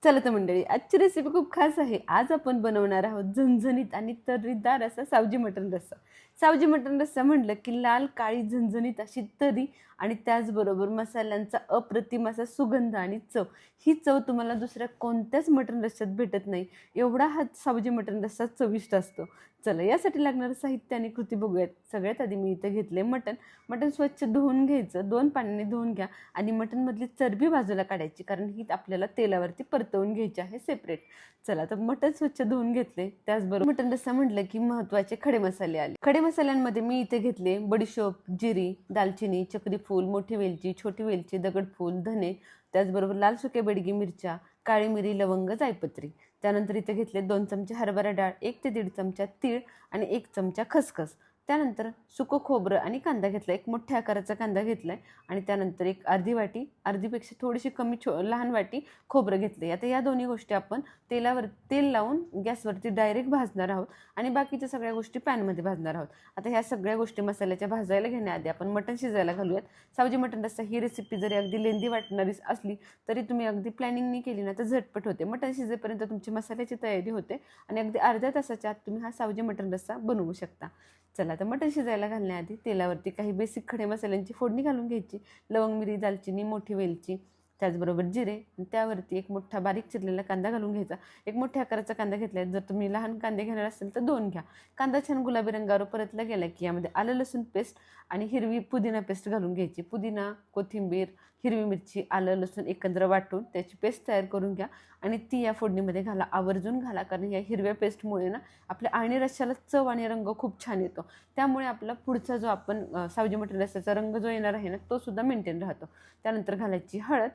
चला तर मंडळी, आजची रेसिपी खूप खास आहे. आज आपण बनवणार आहोत झणझणीत आणि तर्रीदार असा सावजी मटण रस्सा. सावजी मटण रस्सा म्हटलं की लाल काळी झणझणीत अशी तर्री आणि त्याचबरोबर मसाल्यांचा अप्रतिम असा सुगंध आणि चव. ही चव तुम्हाला दुसऱ्या कोणत्याच मटण रस्स्यात भेटत नाही. एवढा हा सावजी मटण रस्सा चविष्ट असतो. चला, यासाठी लागणारं साहित्य आणि कृती बघूयात. सगळ्यात आधी मी इथं घेतले मटण. मटण स्वच्छ धुवून घ्यायचं, 2 पाण्याने धुवून घ्या आणि मटणमधली चरबी बाजूला काढायची, कारण ही आपल्याला तेलावरती परतवून घ्यायची आहे सेपरेट. चला, तर मटण स्वच्छ धुवून घेतले. त्याचबरोबर मटण रस्सा म्हटलं की महत्त्वाचे खडे मसाले आले. खडे मसाल्यांमध्ये मी इथे घेतले बडीशोप, जिरी, दालचिनी, चक्री फूल, मोठी वेलची, छोटी वेलची, दगडफूल, धने, त्याचबरोबर लाल सुके बेडगी मिरच्या, काळी मिरी, लवंग, जायपत्री. त्यानंतर इथे घेतले 2 चमचे हरभरा डाळ, 1 ते 1.5 चमचा तीळ आणि 1 चमचा खसखस. त्यानंतर सुकं खोबरं आणि कांदा घेतला, एक मोठ्या आकाराचा कांदा घेतलाय आणि त्यानंतर एक अर्धी वाटी, अर्धीपेक्षा थोडीशी कमी लहान वाटी खोबरं घेतले. आता या दोन्ही गोष्टी आपण तेल लावून गॅसवरती डायरेक्ट भाजणार आहोत आणि बाकीच्या सगळ्या गोष्टी पॅनमध्ये भाजणार आहोत. आता ह्या सगळ्या गोष्टी मसाल्याच्या भाजायला घेण्याआधी आपण मटण शिजायला घालूयात. सावजी मटण रस्सा ही रेसिपी जरी अगदी लेंदी वाटणारी असली तरी तुम्ही अगदी प्लॅनिंगनी केली ना तर झटपट होते. मटण शिजेपर्यंत तुमची मसाल्याची तयारी होते आणि अगदी अर्ध्या तासाच्या आत तुम्ही हा सावजी मटण रस्सा बनवू शकता. चला, तर मटण शिजायला घालण्याआधी तेलावरती काही बेसिक खडे मसाल्यांची फोडणी घालून घ्यायची. लवंग, मिरी, दालचिनी, मोठी वेलची, त्याचबरोबर जिरे, त्यावरती एक मोठा बारीक चिरलेला कांदा घालून घ्यायचा. एक मोठ्या आकाराचा कांदा घेतला. जर तुम्ही लहान कांदे घेणार असेल तर 2 घ्या. कांदा छान गुलाबी रंगावर परतला गेला की यामध्ये आलं लसूण पेस्ट आणि हिरवी पुदिना पेस्ट घालून घ्यायची. पुदिना, कोथिंबीर, हिरवी मिरची, आलं लसूण एकत्र वाटून त्याची पेस्ट तयार करून घ्या आणि ती या फोडणीमध्ये घाला, आवर्जून घाला, कारण या हिरव्या पेस्टमुळे ना आपल्या आळणी रश्श्याला चव आणि रंग खूप छान येतो. त्यामुळे आपला पुढचा जो आपण सावजी मटण रस्स्याचा रंग जो येणार आहे ना तो सुद्धा मेंटेन राहतो. त्यानंतर घालायची हळद,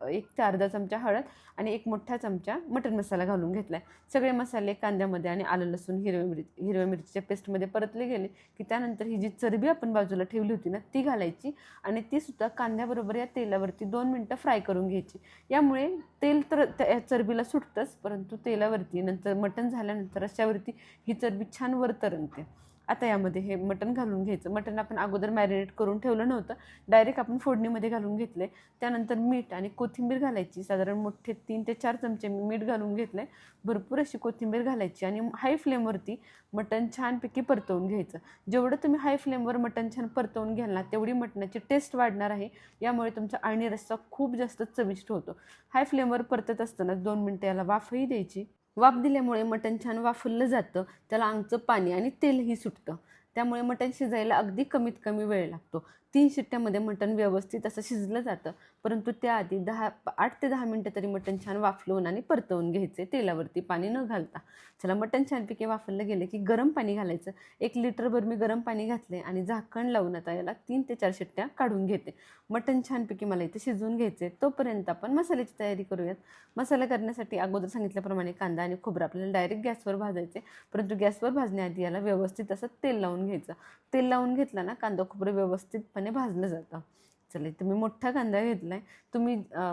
1 ते अर्धा चमचा हळद आणि 1 मोठा चमचा मटण मसाला घालून घेतलाय. सगळे मसाले कांद्यामध्ये आणि आलं लसूण हिरव्या मिरचीच्या पेस्टमध्ये परतले गेले की त्यानंतर ही जी चरबी आपण बाजूला ठेवली होती ना ती घालायची आणि ती सुद्धा कांद्याबरोबर या तेलावरती 2 मिनटं फ्राय करून घ्यायची. यामुळे तेल तर त्या चरबीला सुटतंच, परंतु तेलावरती नंतर मटण झाल्यानंतर रश्श्यावरती ही चरबी छान वर तरंगते. आता यामध्ये हे मटण घालून घ्यायचं. मटण आपण अगोदर मॅरिनेट करून ठेवलं नव्हतं, डायरेक्ट आपण फोडणीमध्ये घालून घेतले. त्यानंतर मीठ आणि कोथिंबीर घालायची. साधारण मोठे 3 ते 4 चमचे मीठ घालून घेतले. भरपूर अशी कोथिंबीर घालायची आणि हाय फ्लेमवरती मटण छानपैकी परतवून घ्यायचं. जेवढं तुम्ही हाय फ्लेमवर मटण छान परतवून घ्याल ना तेवढी मटणाची टेस्ट वाढणार आहे. यामुळे तुमचा आळणी रस्सा खूप जास्त चविष्ट होतो. हाय फ्लेमवर परतत असतानाच 2 मिनटं याला वाफही द्यायची. वाफ दिल्यामुळे मटण छान वाफरलं जातं, त्याला अंगचं पाणी आणि तेलही सुटतं. त्यामुळे मटण शिजायला अगदी कमीत कमी वेळ लागतो. 3 शिट्ट्यामध्ये मटण व्यवस्थित असं शिजलं जातं, परंतु त्याआधी 8 ते 10 मिनटं तरी मटण छान वाफलवून आणि परतवून घ्यायचे तेलावरती पाणी न घालता. चला, मटण छानपैकी वाफरलं गेलं की गरम पाणी घालायचं. 1 लिटरभर मी गरम पाणी घातले आणि झाकण लावून आता याला 3 ते 4 शिट्ट्या काढून घेते. मटण छानपैकी मला इथे शिजवून घ्यायचे. तोपर्यंत आपण मसाल्याची तयारी करूयात. मसाला करण्यासाठी अगोदर सांगितल्याप्रमाणे कांदा आणि खोबरं आपल्याला डायरेक्ट गॅसवर भाजायचे, परंतु गॅसवर भाजण्याआधी याला व्यवस्थित असं तेल लावून घ्यायचं. तेल लावून घेतला ना कांदा खोबरं व्यवस्थितपणे भाजलं जातं. चला, इथे मी मोठा कांदा घेतला आहे.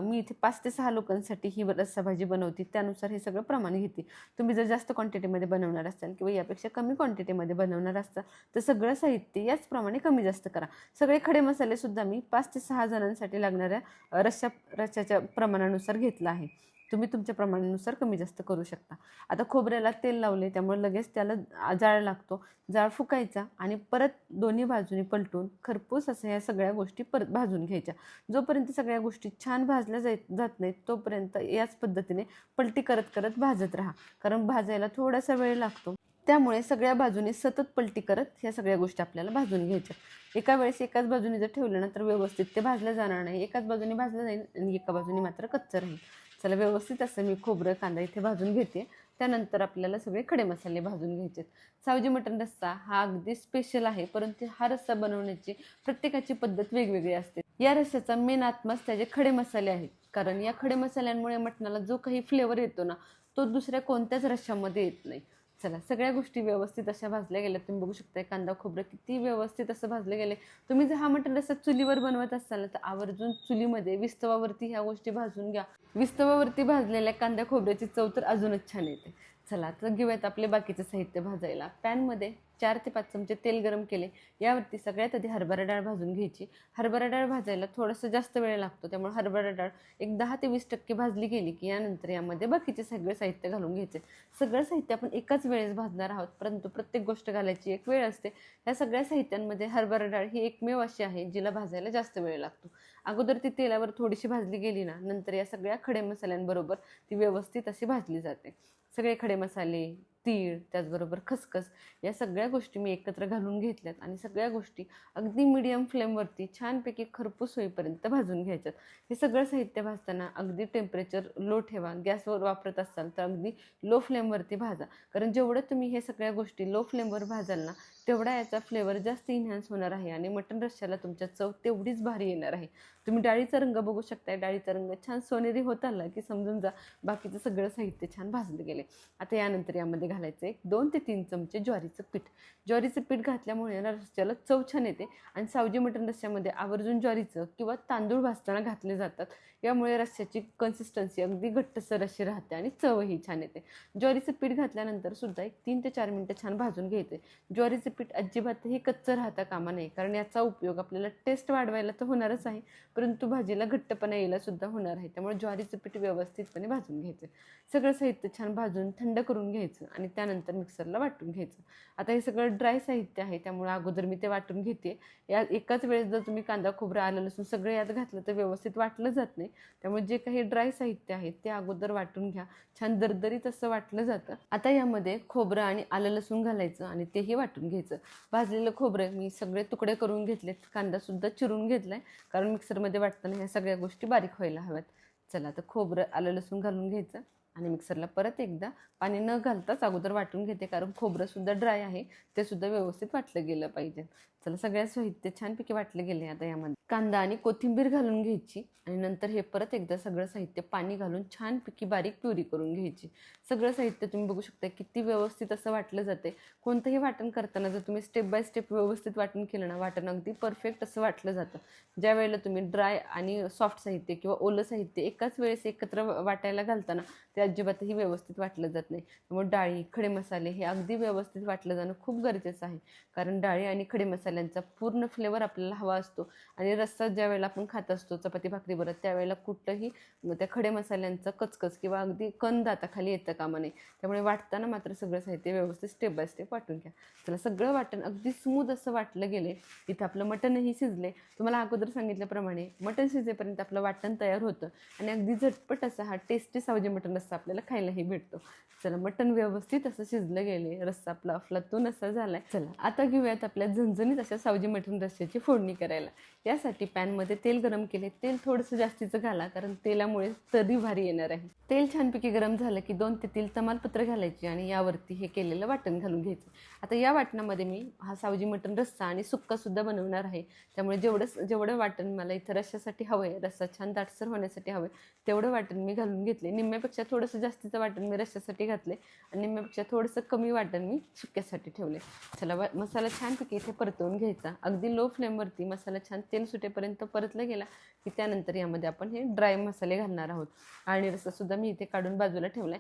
मी इथे 5 ते 6 लोकांसाठी ही रस्सा भाजी बनवते, त्यानुसार हे सगळं प्रमाण घेते. तुम्ही जर जास्त क्वांटिटीमध्ये बनवणार असाल किंवा यापेक्षा कमी क्वांटिटीमध्ये बनवणार असाल तर सगळं साहित्य याचप्रमाणे कमी जास्त करा. सगळे खडे मसालेसुद्धा मी 5 ते 6 जणांसाठी लागणाऱ्या रस्स्याच्या प्रमाणानुसार घेतला आहे. तुम्ही तुमच्या प्रमाणानुसार कमी जास्त करू शकता. आता खोबऱ्याला तेल लावले त्यामुळे लगेच त्याला जाळ लागतो. जाळ फुकायचा आणि परत दोन्ही बाजूनी पलटून खरपूस असं या सगळ्या गोष्टी परत भाजून घ्यायच्या. जोपर्यंत सगळ्या गोष्टी छान भाजल्या जात नाहीत तोपर्यंत याच पद्धतीने पलटी करत करत भाजत राहा, कारण भाजायला थोडासा वेळ लागतो. त्यामुळे सगळ्या बाजूने सतत पलटी करत ह्या सगळ्या गोष्टी आपल्याला भाजून घ्यायच्या. एका वेळेस एकाच बाजूने जर ठेवलं ना तर व्यवस्थित ते भाजलं जाणार नाही. एकाच बाजूने भाजलं जाईल आणि एका बाजूने मात्र कच्चं राहील. चला, व्यवस्थित असं मी खोबरं कांदा इथे भाजून घेते. त्यानंतर आपल्याला सगळे खडे मसाले भाजून घ्यायचे. सावजी मटण रस्सा हा अगदी स्पेशल आहे, परंतु हा रस्सा बनवण्याची प्रत्येकाची पद्धत वेगवेगळी असते. या रस्स्याचा मेन आत्माच त्याचे खडे मसाले आहेत, कारण या खडे मसाल्यांमुळे मटणाला जो काही फ्लेवर येतो ना तो दुसऱ्या कोणत्याच रश्श्यामध्ये येत नाही. चला, सगळ्या गोष्टी व्यवस्थित अशा भाजल्या गेल्या. तुम्ही बघू शकता कांदा खोबरं किती व्यवस्थित असं भाजले गेले. तुम्ही जर हा मटण रस्सा चुलीवर बनवत असाल ना तर आवर्जून चुलीमध्ये विस्तवावरती ह्या गोष्टी भाजून घ्या. विस्तवावरती भाजलेल्या कांदा खोबऱ्याची चव तर अजूनच छान येते. चला, तर घेऊयात आपले बाकीचं साहित्य भाजायला. पॅनमध्ये 4 ते 5 चमचे तेल गरम केले. यावरती सगळ्यात आधी हरभरा डाळ भाजून घ्यायची. हरभरा डाळ भाजायला थोडंसं जास्त वेळ लागतो, त्यामुळे हरभरा डाळ एक 10 ते 20% भाजली गेली की यानंतर यामध्ये बाकीचे सगळे साहित्य घालून घ्यायचे. सगळं साहित्य आपण एकाच वेळेस भाजणार आहोत, परंतु प्रत्येक गोष्ट घालायची एक वेळ असते. या सगळ्या साहित्यांमध्ये हरभरा डाळ ही एकमेव अशी आहे जिला भाजायला जास्त वेळ लागतो. अगोदर ती तेलावर थोडीशी भाजली गेली ना, नंतर या सगळ्या खडे मसाल्यांबरोबर ती व्यवस्थित अशी भाजली जाते. सगळे खडे मसाले, तीळ, त्याचबरोबर खसखस या सगळ्या गोष्टी मी एकत्र घालून घेतल्यात आणि सगळ्या गोष्टी अगदी मीडियम फ्लेमवरती छानपैकी खरपूस होईपर्यंत भाजून घ्यायच्यात. हे सगळं साहित्य भाजताना अगदी टेम्परेचर लो ठेवा. गॅसवर वापरत असाल तर अगदी लो फ्लेमवरती भाजा, कारण जेवढं तुम्ही हे सगळ्या गोष्टी लो फ्लेमवर भाजाल ना, तेवढा याचा फ्लेवर जास्त इन्हान्स होणार आहे आणि मटण रश्श्याला तुमच्या चव तेवढीच भारी येणार आहे. तुम्ही डाळीचा रंग बघू शकताय. डाळीचा रंग छान सोनेरी होत आला की समजून जा बाकीचं सगळं साहित्य छान भाजलं गेले. आता यानंतर यामध्ये घालायचं 2 ते 3 चमचे ज्वारीचं पीठ. ज्वारीचं पीठ घातल्यामुळे रश्श्याला चव छान येते आणि सावजी मटण रश्श्यामध्ये आवर्जून ज्वारीचं किंवा तांदूळ भाजताना घातले जातात. यामुळे रश्श्याची कन्सिस्टन्सी अगदी घट्टसर अशी राहते आणि चवही छान येते. ज्वारीचं पीठ घातल्यानंतर सुद्धा एक 3 ते 4 मिनटं छान भाजून घ्यायचे. ज्वारीचं पीठ अजिबातही कच्चं राहता कामा नये, कारण याचा उपयोग आपल्याला टेस्ट वाढवायला तर होणारच आहे, परंतु भाजीला घट्टपणा यायला सुद्धा होणार आहे. त्यामुळे ज्वारीचं पीठ व्यवस्थितपणे भाजून घ्यायचं. सगळं साहित्य छान भाजून थंड करून घ्यायचं आणि त्यानंतर मिक्सरला वाटून घ्यायचं. आता हे सगळं ड्राय साहित्य आहे, त्यामुळे अगोदर मी ते वाटून घेते. या एकाच वेळेस जर तुम्ही कांदा, खोबरं, आलं, लसूण सगळं यात घातलं तर व्यवस्थित वाटलं जात नाही. त्यामुळे जे काही ड्राय साहित्य आहे ते अगोदर वाटून घ्या. छान दरदरीत असं वाटलं जातं. आता यामध्ये खोबरं आणि आलं, लसूण घालायचं आणि तेही वाटून घ्यायचं. भाजलेलं खोबरं मी सगळे तुकडे करून घेतलेत. कांदासुद्धा चिरून घेतलाय, कारण मिक्सरमध्ये वाटताना ह्या सगळ्या गोष्टी बारीक व्हायला हव्यात. चला आता खोबरं, आलं, लसूण घालून घ्यायचं आणि मिक्सरला परत एकदा पाणी न घालताच अगोदर वाटून घेते, कारण खोबरंसुद्धा ड्राय आहे, ते सुद्धा व्यवस्थित वाटलं गेलं पाहिजे. चला सगळ्या साहित्य छानपैकी वाटले गेले. आता यामध्ये कांदा आणि कोथिंबीर घालून घ्यायची आणि नंतर हे परत एकदा सगळं साहित्य पाणी घालून छानपैकी बारीक प्युरी करून घ्यायची. सगळं साहित्य तुम्ही बघू शकता किती व्यवस्थित असं वाटलं जाते. कोणतंही वाटण करताना जर तुम्ही स्टेप बाय स्टेप व्यवस्थित वाटण केलं ना, वाटण अगदी परफेक्ट असं वाटलं जातं. ज्या वेळेला तुम्ही ड्राय आणि सॉफ्ट साहित्य किंवा ओलं साहित्य एकाच वेळेस एकत्र वाटायला घालताना ते अजिबातही व्यवस्थित वाटलं जात नाही. त्यामुळे डाळी, खडे मसाले हे अगदी व्यवस्थित वाटलं जाणं खूप गरजेचं आहे, कारण डाळी आणि खडे मसाल्यांचा पूर्ण फ्लेवर आपल्याला हवा असतो आणि रस्सा ज्या वेळेला आपण खात असतो चपाती भाकरीबरोबर, त्यावेळेला कुठलंही त्या खडे मसाल्यांचं कचकच किंवा अगदी कण दाताखाली येतं कामा नये. त्यामुळे वाटताना मात्र सगळं साहित्य व्यवस्थित स्टेप बाय स्टेप वाटून घ्या. चला सगळं वाटण अगदी स्मूथ असं वाटलं गेले. इथं आपलं मटणही शिजले. तुम्हाला अगोदर सांगितल्याप्रमाणे मटण शिजेपर्यंत आपलं वाटण तयार होतं आणि अगदी झटपट असा हा टेस्टी सावजी मटण रस्सा आपल्याला खायलाही भेटतो. चला मटण व्यवस्थित असं शिजलं गेले. रस्सा आपला अफलातून असा झालाय. चला आता घेऊयात आपल्या झणझणीत अशा सावजी मटण रस्स्याची फोडणी करायला. यासाठी पॅनमध्ये तेल गरम केले. तेल थोडंसं जास्तीचं घाला, कारण तेलामुळे तरी भारी येणार आहे. तेल छानपैकी गरम झालं की 2 ते 3 तमालपत्र घालायची आणि यावरती हे केलेलं वाटण घालून घ्यायचं. आता या वाटणामध्ये मी हा सावजी मटण रस्सा आणि सुक्कासुद्धा बनवणार आहे. त्यामुळे जेवढं वाटण मला इथं रश्श्यासाठी हवं आहे, रस्सा छान दाटसर होण्यासाठी हवं आहे, तेवढं वाटण मी घालून घेतले. निम्म्यापेक्षा थोडंसं जास्तीचं वाटण मी रश्श्यासाठी घातले आणि निम्म्यापेक्षा थोडंसं कमी वाटण मी सुक्यासाठी ठेवले. चला मसाला छानपैकी इथे परतवून घ्यायचा. अगदी लो फ्लेमवरती मसाला छान तेल सुटेपर्यंत परतला गेला की त्यानंतर यामध्ये आपण हे ड्राय मसाले घालणार आहोत. आणि रस्सासुद्धा मी इथे काढून बाजूला ठेवलाय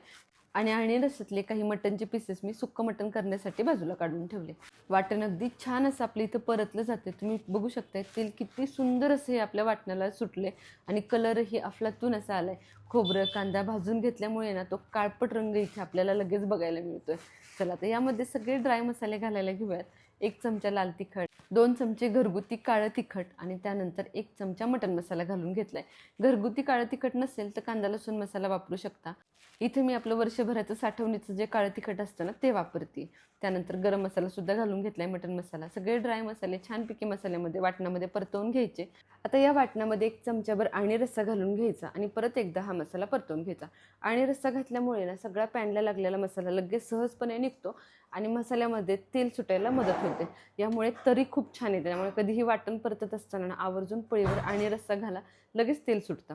आणि आणि रस्स्यातले काही मटणचे पीसेस मी सुक्कं मटण करण्यासाठी बाजूला काढून ठेवले. वाटण अगदी छान असं आपलं इथं परतलं जाते. तुम्ही बघू शकताय तेल किती सुंदर असं हे आपल्या वाटणाला सुटले आणि कलरही अफलातून असा आलाय. खोबरं, कांदा भाजून घेतल्यामुळे ना तो काळपट रंग इथे आपल्याला लगेच बघायला मिळतोय. चला तर यामध्ये सगळे ड्राय मसाले घालायला घेऊयात. 1 चमचा लाल तिखट, 2 चमचे घरगुती काळं तिखट आणि त्यानंतर 1 चमचा मटण मसाला घालून घेतलाय. घरगुती काळं तिखट नसेल तर कांदा लसूण मसाला वापरू शकता. इथे मी आपलं वर्षभराचं साठवणीचं जे काळं तिखट असतं ना ते वापरते. त्यानंतर गरम मसालासुद्धा घालून घेतलाय, मटण मसाला. सगळे ड्राय मसाले छानपैकी मसाल्यामध्ये वाटणामध्ये परतवून घ्यायचे. आता या वाटणामध्ये 1 चमचाभर आणि रस्सा घालून घ्यायचा आणि परत एकदा हा मसाला परतवून घ्यायचा. आणि रस्सा घातल्यामुळे ना सगळा पॅनला लागलेला मसाला लगेच सहजपणे निघतो आणि मसाल्यामध्ये तेल सुटायला मदत होते. यामुळे तरी खूप छान येते. त्यामुळे कधीही वाटण परतत असताना आवर्जून पळीवर आणि रस्सा घाला, लगेच तेल सुटतं.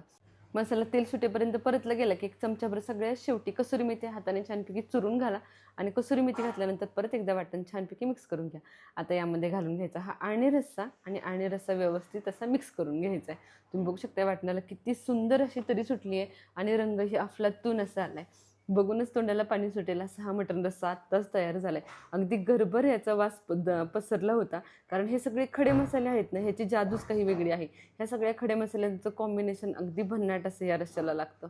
मसाला तेल सुटेपर्यंत परतला गेला की 1 चमचाभर सगळ्यात शेवटी कसुरी मेथी हाताने छानपैकी चुरून घाला आणि कसुरी मेथी घातल्यानंतर परत एकदा वाटण छानपैकी मिक्स करून घ्या. आता यामध्ये घालून घ्यायचा हा आणि रस्सा व्यवस्थित असा मिक्स करून घ्यायचा आहे. तुम्ही बघू शकता वाटणाला किती सुंदर अशी तरी सुटली आहे आणि रंगही अफलातून असा आलाय. बघूनच तोंडाला पाणी सुटेल असा हा मटण रस्सा आत्ताच तयार झालाय. अगदी घरभर याचा वास पसरला होता, कारण हे सगळे खडे मसाले आहेत ना, ह्याची जादूच काही वेगळी आहे. ह्या सगळ्या खडे मसाल्यांचं कॉम्बिनेशन अगदी भन्नाट असं या रश्श्याला लागतं.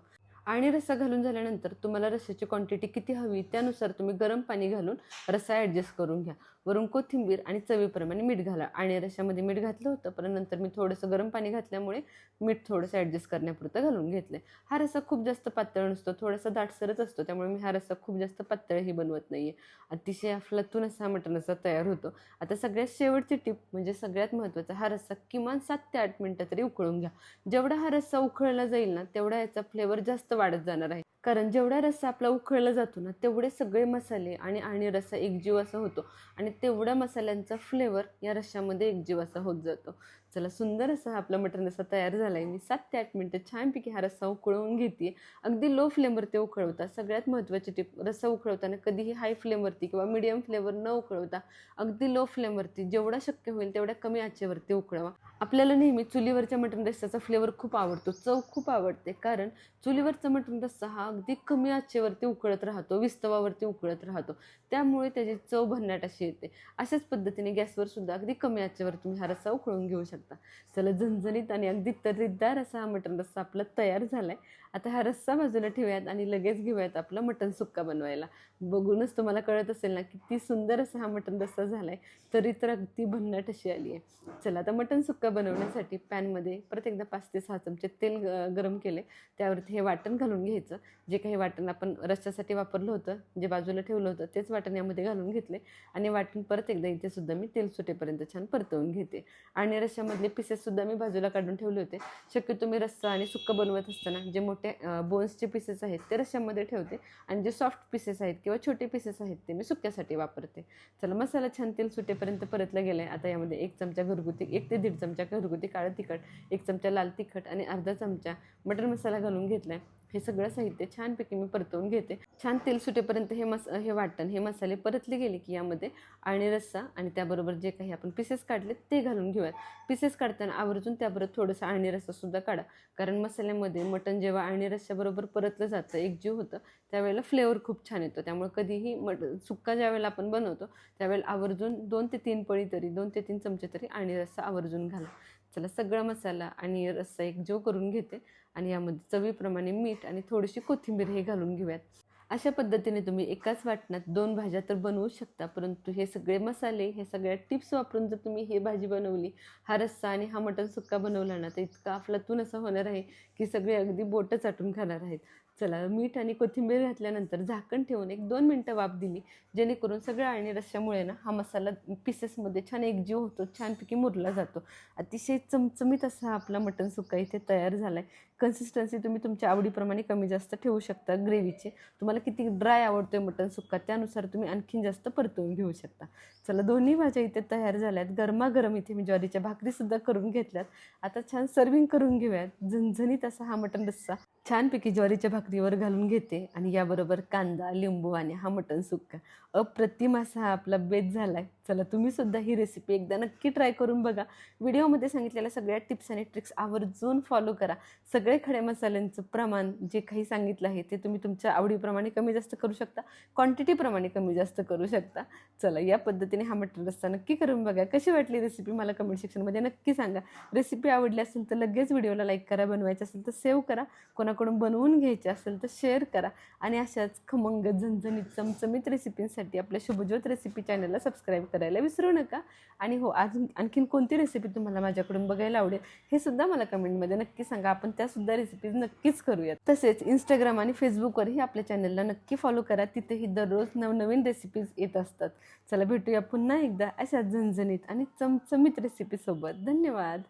आणि रस्सा घालून झाल्यानंतर तुम्हाला रस्स्याची क्वांटिटी किती हवी त्यानुसार तुम्ही गरम पाणी घालून रस्सा ॲडजस्ट करून घ्या. वरून कोथिंबीर आणि चवीप्रमाणे मीठ घाला. आणि रश्श्यामध्ये मीठ घातलं होतं, पण नंतर मी थोडंसं गरम पाणी घातल्यामुळे मीठ थोडंसं ॲडजस्ट करण्यापुरतं घालून घेतलं. हा रस्सा खूप जास्त पातळ नसतो, थोडासा दाटसरच असतो, त्यामुळे मी हा रस्सा खूप जास्त पातळही बनवत नाही आहे. अतिशय अफलातून असा मटण रस्सा तयार होतो. आता सगळ्यात शेवटची टिप म्हणजे सगळ्यात महत्त्वाचा, हा रस्सा किमान 7 ते 8 मिनटं तरी उकळून घ्या. जेवढा हा रस्सा उकळला जाईल ना, तेवढा याचा फ्लेवर जास्त वाढत जाणार आहे. कारण जेवढा रस्सा आपला उकळला जातो ना, तेवढे सगळे मसाले आणि रस्सा एकजीव असा होतो आणि तेवढ्या मसाल्यांचा फ्लेवर या रश्श्यामध्ये एकजीव असा होत जातो. चला, सुंदर असा आपला मटण रस्सा तयार झाला आहे. मी 7 ते 8 मिनटं छानपैकी हा रस्सा उकळवून घेते. अगदी लो फ्लेमवरती उकळवता. सगळ्यात महत्त्वाची टिप, रस्सा उकळवताना कधीही हाय फ्लेमवरती किंवा मीडियम फ्लेमवर न उकळवता अगदी लो फ्लेमवरती जेवढा शक्य होईल तेवढ्या कमी आचेवरती उकळवा. आपल्याला नेहमी चुलीवरच्या मटण रस्स्याचा फ्लेवर खूप आवडतो, चव खूप आवडते, कारण चुलीवरचा मटण रस्सा हा अगदी कमी आचेवरती उकळत राहतो, विस्तवावरती उकळत राहतो, त्यामुळे त्याची चव भन्नाट अशी येते. अशाच पद्धतीने गॅसवर सुद्धा अगदी कमी आचेवर तुम्ही हा रस्सा उकळून घेऊ शकता. चला, झणझणीत आणि अगदी तर्रीदार असा हा मटण रस्सा आपला तयार झाला आहे. आता हा रस्सा बाजूला ठेवूयात आणि लगेच घेऊयात आपला मटण सुक्का बनवायला. बघूनच तुम्हाला कळत असेल ना, किती सुंदर असा हा मटण रस्सा झाला आहे, तरी तर अगदी भन्नाट अशी आली आहे. चला, आता मटण सुक्का बनवण्यासाठी पॅनमध्ये परत एकदा 5 ते 6 चमचे तेल गरम केले. त्यावरती हे वाटण घालून घ्यायचं. जे काही वाटण आपण रस्स्यासाठी वापरलं होतं, जे बाजूला ठेवलं होतं, तेच वाटण यामध्ये घालून घेतले आणि वाटण परत एकदा इथे सुद्धा मी तेल सुटेपर्यंत छान परतवून घेते. आणि रश्श्यामधले पीसेससुद्धा मी बाजूला काढून ठेवले होते. शक्यतो मी रस्सा आणि सुक्का बनवत असताना जे मोठे बोन्सचे पीसेस आहेत ते रश्श्यामध्ये ठेवते आणि जे सॉफ्ट पीसेस आहेत किंवा छोटे पीसेस आहेत ते मी सुक्यासाठी वापरते. चला, मसाला छान तेल सुटेपर्यंत परतला गेला आहे. आता यामध्ये 1 चमचा घरगुती, 1 ते 1.5 चमचा घरगुती काळं तिखट, 1 चमचा लाल तिखट आणि अर्धा चमचा मटण मसाला घालून घेतला आहे. हे सगळं साहित्य छानपैकी मी परतवून घेते. छान तेल सुटेपर्यंत हे वाटण, हे मसाले परतले गेले की यामध्ये आणि रस्सा आणि त्याबरोबर जे काही आपण पीसेस काढले ते घालून घेऊयात. पीसेस काढताना आवर्जून त्याबरोबर थोडंसं आणि रस्सासुद्धा काढा, कारण मसाल्यामध्ये मटण जेव्हा आणि रस्स्याबरोबर परतलं जातं, एकजीव होतं, त्यावेळेला फ्लेवर खूप छान येतो. त्यामुळे कधीही सुक्का ज्यावेळेला आपण बनवतो त्यावेळेला आवर्जून 2 ते 3 पळी तरी, 2 ते 3 चमचे तरी आणि रस्सा आवर्जून घाला. चला, सगळा मसाला आणि रस्सा एकजीव करून घेते आणि यामध्ये चवीप्रमाणे मीठ आणि थोडीशी कोथिंबीर हे घालून घेऊयात. अशा पद्धतीने तुम्ही एकाच वाटणात 2 भाज्या तर बनवू शकता, परंतु हे सगळे मसाले, हे सगळ्या टिप्स वापरून जर तुम्ही ही भाजी बनवली, हा रस्सा आणि हा मटण सुक्का बनवला ना, तर इतका अफलातून असं होणार आहे की सगळे अगदी बोटं चाटून खाणार आहेत. चला, मीठ आणि कोथिंबीर घातल्यानंतर झाकण ठेवून 1-2 मिनटं वाफ दिली, जेणेकरून सगळं आणि रश्श्यामुळे ना हा मसाला पीसेसमध्ये छान एकजीव होतो, छानपैकी मुरला जातो. अतिशय चमचमीत असा आपला मटण सुक्का इथे तयार झाला आहे. कन्सिस्टन्सी तुम्ही तुमच्या आवडीप्रमाणे कमी जास्त ठेवू शकता ग्रेव्हीचे. तुम्हाला किती ड्राय आवडतो आहे मटण सुक्का त्यानुसार तुम्ही आणखीन जास्त परतवून घेऊ शकता. चला, दोन्ही भाज्या इथे तयार झाल्यात. गरमागरम इथे मी ज्वारीच्या भाकरीसुद्धा करून घेतल्यात. आता छान सर्विंग करून घेऊयात. झणझणीत असा हा मटण रस्सा छानपैकी ज्वारीच्या भाकरीवर घालून घेते आणि याबरोबर कांदा, लिंबू आणि हा मटण सुक्का. अप्रतिम असा हा आपला बेत झाला आहे. चला, तुम्हीसुद्धा ही रेसिपी एकदा नक्की ट्राय करून बघा. व्हिडिओमध्ये सांगितलेल्या सगळ्या टिप्स आणि ट्रिक्स आवर्जून फॉलो करा. सगळे खडे मसाल्यांचं प्रमाण जे काही सांगितलं आहे ते तुम्ही तुमच्या आवडीप्रमाणे कमी जास्त करू शकता, क्वांटिटीप्रमाणे कमी जास्त करू शकता. चला, या पद्धतीने हा मटण रस्सा नक्की करून बघा. कशी वाटली रेसिपी मला कमेंट सेक्शनमध्ये नक्की सांगा. रेसिपी आवडली असेल तर लगेच व्हिडिओला लाईक करा, बनवायची असेल तर सेव्ह करा, कोणाकडून बनवून घ्यायची असेल तर शेअर करा आणि अशाच खमंग, झणझणीत, चमचमीत रेसिपींसाठी आपल्या शुभज्योत रेसिपी चॅनलला सबस्क्राईब करायला विसरू नका. आणि हो, अजून आणखीन कोणती रेसिपी तुम्हाला माझ्याकडून बघायला आवडेल हे सुद्धा मला कमेंटमध्ये नक्की सांगा. आपण त्यासुद्धा रेसिपीज नक्कीच करूयात. तसेच इंस्टाग्राम आणि फेसबुकवरही आपल्या चॅनलला नक्की फॉलो करा. तिथेही दररोज नवनवीन रेसिपीज येत असतात. चला, भेटूया पुन्हा एकदा अशा झणझणीत आणि चमचमीत रेसिपीसोबत. धन्यवाद.